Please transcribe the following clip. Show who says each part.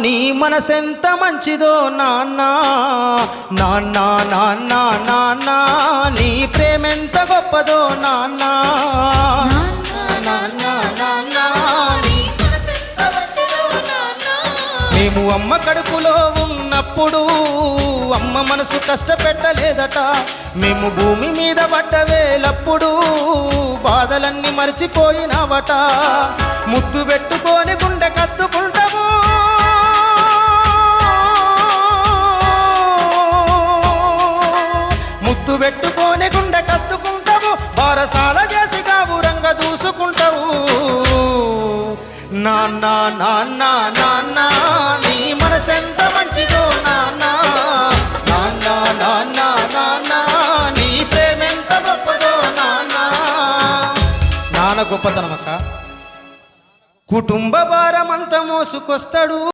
Speaker 1: నీ మనసెంత మంచిదో నాన్న నాన్న నాన్న నాన్న నీ ప్రేమెంత గొప్పదో నాన్న నాన్న నాన్న నీ మనసెంత మంచిదో నాన్న మేము అమ్మ కడుపులో ఉన్నప్పుడు అమ్మ మనసు కష్టపెట్టలేదట మేము భూమి మీద పడ్డవేలప్పుడు బాధలన్నీ మర్చిపోయినావట ముద్దు పెట్టుకొని గుండె కత్తుకుంటాము ముద్దు పెట్టుకొని గుండె కత్తుకుంటావు బారసాల చేసి గాబురంగా దూసుకుంటావు నాన్న నాన్న నాన్న నీ మనసెంత మంచిదో నాన్న నాన్న నాన్న నాన్న నీ ప్రేమెంత గొప్పదో నాన్న నాన్న గొప్పతనం అక్క కుటుంబ భారమంతా మోసుకొస్తాడు